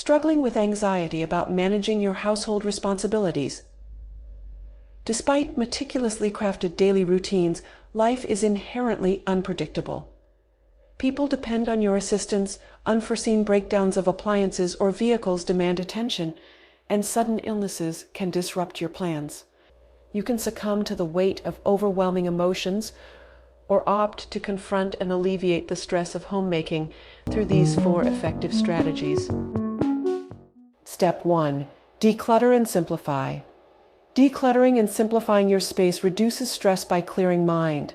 struggling with anxiety about managing your household responsibilities? Despite meticulously crafted daily routines, life is inherently unpredictable. People depend on your assistance, unforeseen breakdowns of appliances or vehicles demand attention, and sudden illnesses can disrupt your plans. You can succumb to the weight of overwhelming emotions or opt to confront and alleviate the stress of homemaking through these 4 effective strategies. Step 1. Declutter and simplify. Decluttering and simplifying your space reduces stress by clearing mind.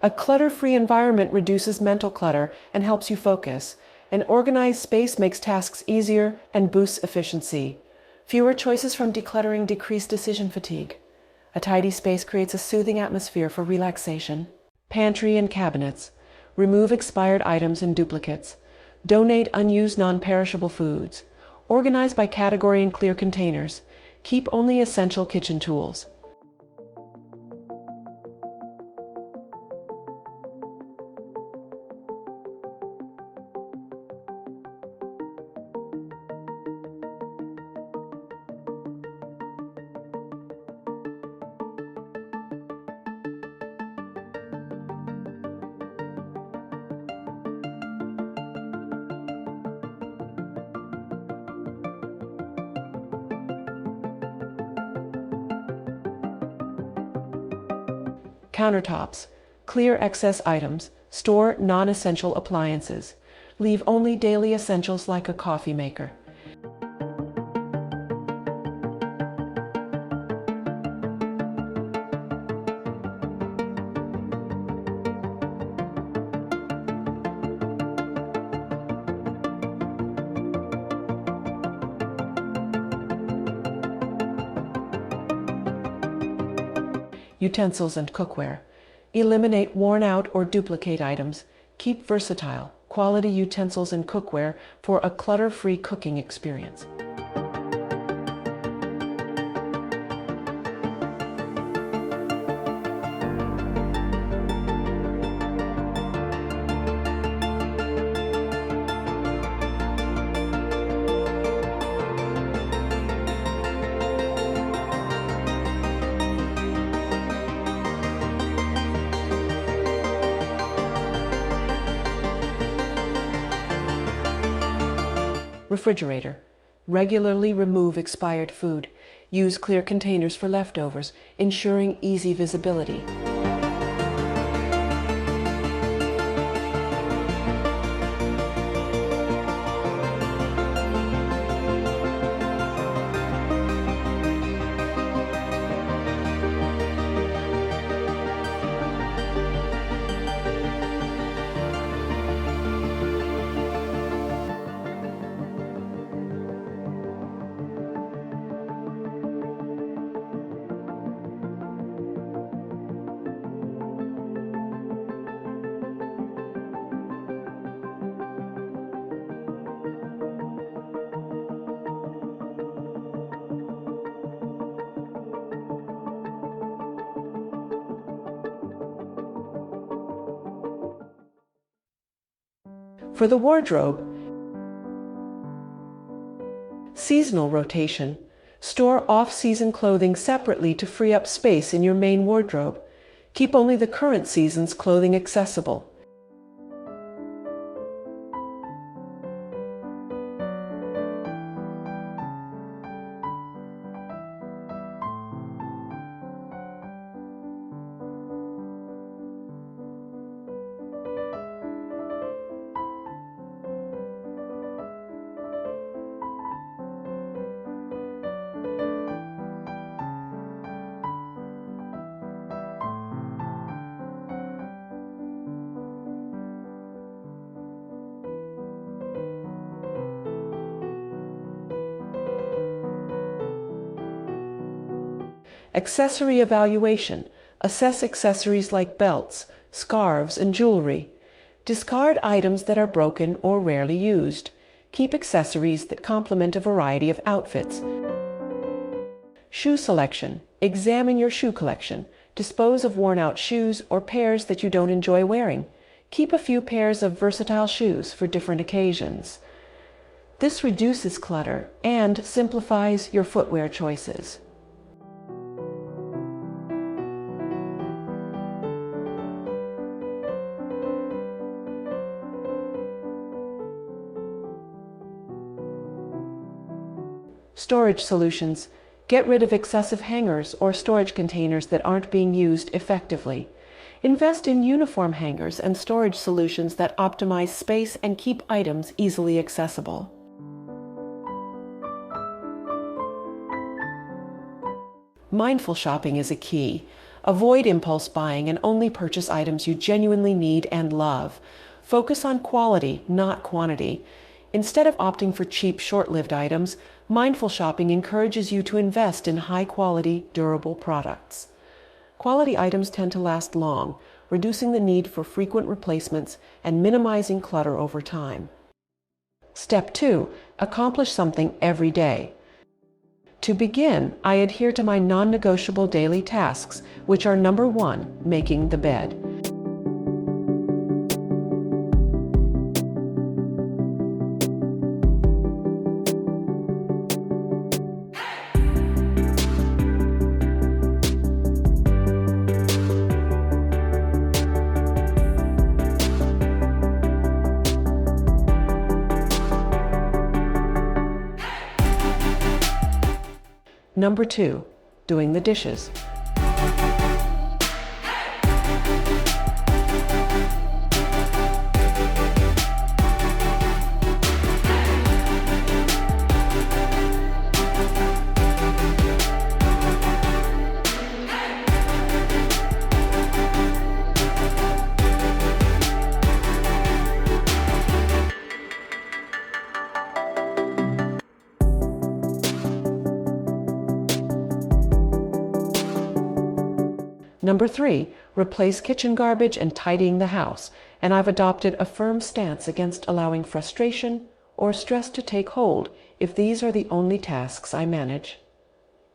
A clutter-free environment reduces mental clutter and helps you focus. An organized space makes tasks easier and boosts efficiency. Fewer choices from decluttering decrease decision fatigue. A tidy space creates a soothing atmosphere for relaxation. Pantry and cabinets. Remove expired items and duplicates. Donate unused non-perishable foods. Organize by category in clear containers. Keep only essential kitchen tools. Countertops. Clear excess items. Store non-essential appliances. Leave only daily essentials like a coffee maker. Utensils and cookware. Eliminate worn-out or duplicate items. Keep versatile, quality utensils and cookware for a clutter-free cooking experience. Refrigerator. Regularly remove expired food. Use clear containers for leftovers, ensuring easy visibility. For the wardrobe, seasonal rotation. Store off-season clothing separately to free up space in your main wardrobe. Keep only the current season's clothing accessible. Accessory evaluation. Assess accessories like belts, scarves, and jewelry. Discard items that are broken or rarely used. Keep accessories that complement a variety of outfits. Shoe selection. Examine your shoe collection. Dispose of worn-out shoes or pairs that you don't enjoy wearing. Keep a few pairs of versatile shoes for different occasions. This reduces clutter and simplifies your footwear choices. Storage solutions. Get rid of excessive hangers or storage containers that aren't being used effectively. Invest in uniform hangers and storage solutions that optimize space and keep items easily accessible. Mindful shopping is a key. Avoid impulse buying and only purchase items you genuinely need and love. Focus on quality, not quantity. Instead of opting for cheap, short-lived items, mindful shopping encourages you to invest in high-quality, durable products. Quality items tend to last long, reducing the need for frequent replacements and minimizing clutter over time. Step 2. Accomplish something every day. To begin, I adhere to my non-negotiable daily tasks, which are: number 1, making the bed. Number 2, doing the dishes. Number 3, replace kitchen garbage and tidying the house, and I've adopted a firm stance against allowing frustration or stress to take hold if these are the only tasks I manage.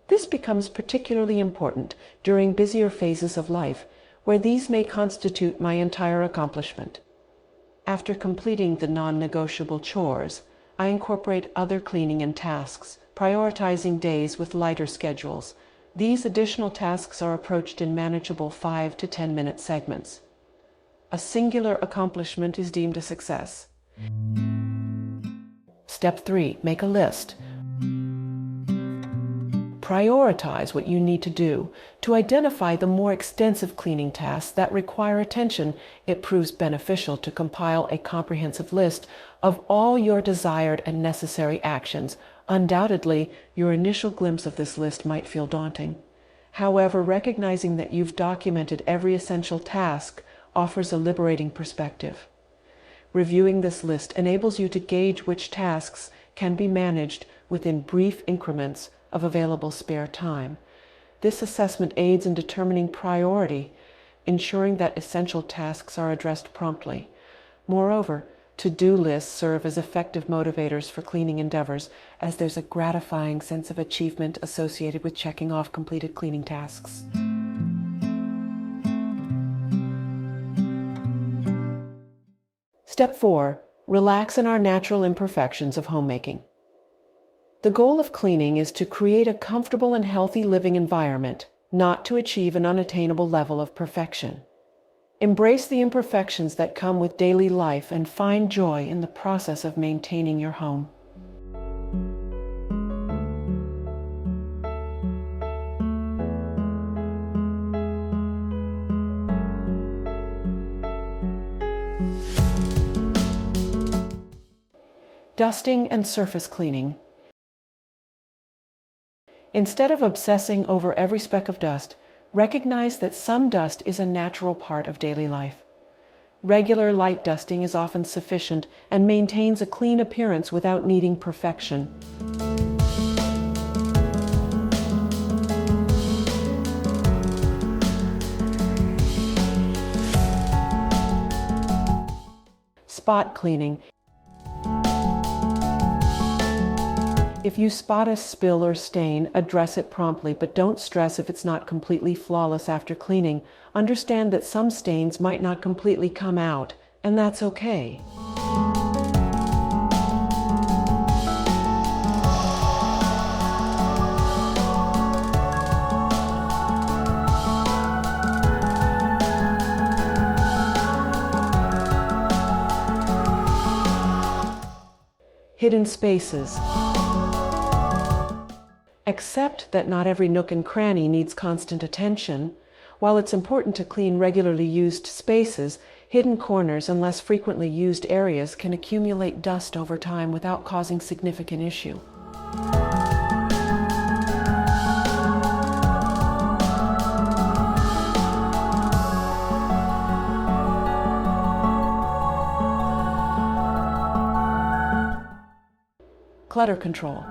This becomes particularly important during busier phases of life, where these may constitute my entire accomplishment. After completing the non-negotiable chores, I incorporate other cleaning and tasks, prioritizing days with lighter schedules. These additional tasks are approached in manageable 5 to 10 minute segments. A singular accomplishment is deemed a success. Step 3, make a list. Prioritize what you need to do. To identify the more extensive cleaning tasks that require attention, it proves beneficial to compile a comprehensive list of all your desired and necessary actions. Undoubtedly, your initial glimpse of this list might feel daunting. However, recognizing that you've documented every essential task offers a liberating perspective. Reviewing this list enables you to gauge which tasks can be managed within brief increments of available spare time. This assessment aids in determining priority, ensuring that essential tasks are addressed promptly. Moreover, to-do lists serve as effective motivators for cleaning endeavors, as there's a gratifying sense of achievement associated with checking off completed cleaning tasks. Step 4. Relax in our natural imperfections of homemaking. The goal of cleaning is to create a comfortable and healthy living environment, not to achieve an unattainable level of perfection. Embrace the imperfections that come with daily life and find joy in the process of maintaining your home. Dusting and surface cleaning. Instead of obsessing over every speck of dust, recognize that some dust is a natural part of daily life. Regular light dusting is often sufficient and maintains a clean appearance without needing perfection. Spot cleaning. If you spot a spill or stain, address it promptly, but don't stress if it's not completely flawless after cleaning. Understand that some stains might not completely come out, and that's okay. Hidden spaces. Accept that not every nook and cranny needs constant attention. While it's important to clean regularly used spaces, hidden corners and less frequently used areas can accumulate dust over time without causing significant issue. Clutter control.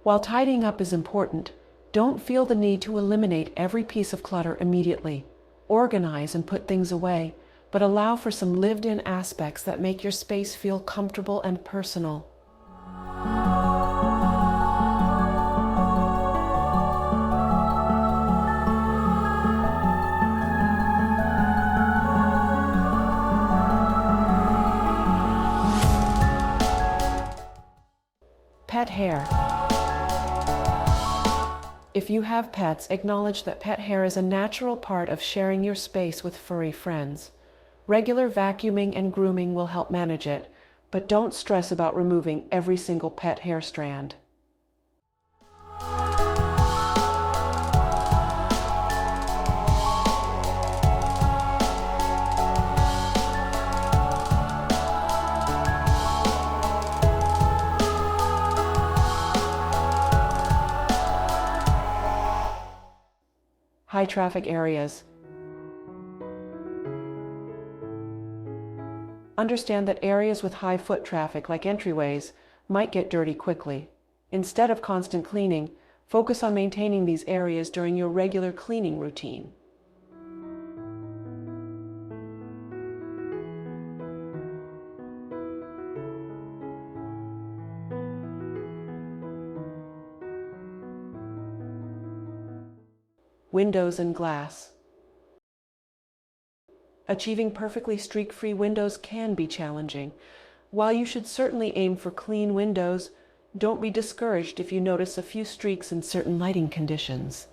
While tidying up is important, don't feel the need to eliminate every piece of clutter immediately. Organize and put things away, but allow for some lived-in aspects that make your space feel comfortable and personal. Pet hair. If you have pets, acknowledge that pet hair is a natural part of sharing your space with furry friends. Regular vacuuming and grooming will help manage it, but don't stress about removing every single pet hair strand. High traffic areas. Understand that areas with high foot traffic, like entryways, might get dirty quickly. Instead of constant cleaning, focus on maintaining these areas during your regular cleaning routine. Windows and glass. Achieving perfectly streak-free windows can be challenging. While you should certainly aim for clean windows, don't be discouraged if you notice a few streaks in certain lighting conditions.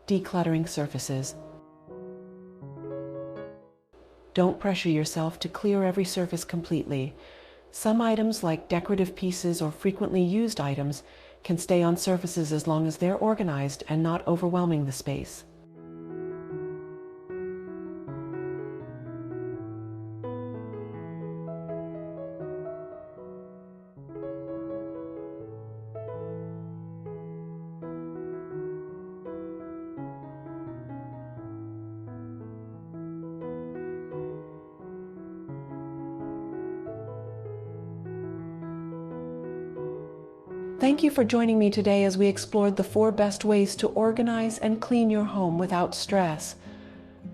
Decluttering surfaces. Don't pressure yourself to clear every surface completely. Some items, like decorative pieces or frequently used items, can stay on surfaces as long as they're organized and not overwhelming the space. Thank you for joining me today as we explored the 4 best ways to organize and clean your home without stress.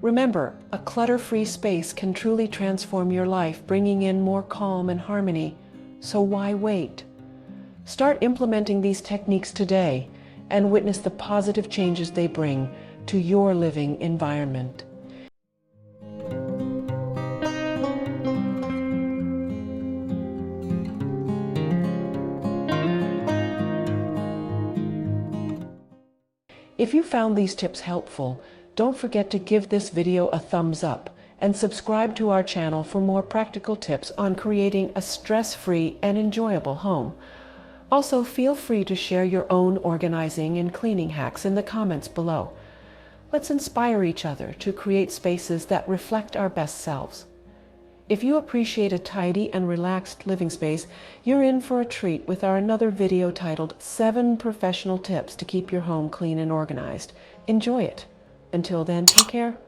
Remember, a clutter-free space can truly transform your life, bringing in more calm and harmony. So why wait? Start implementing these techniques today and witness the positive changes they bring to your living environment. If you found these tips helpful, don't forget to give this video a thumbs up and subscribe to our channel for more practical tips on creating a stress-free and enjoyable home. Also, feel free to share your own organizing and cleaning hacks in the comments below. Let's inspire each other to create spaces that reflect our best selves. If you appreciate a tidy and relaxed living space, you're in for a treat with our another video titled 7 Professional Tips to Keep Your Home Clean and Organized. Enjoy it. Until then, take care.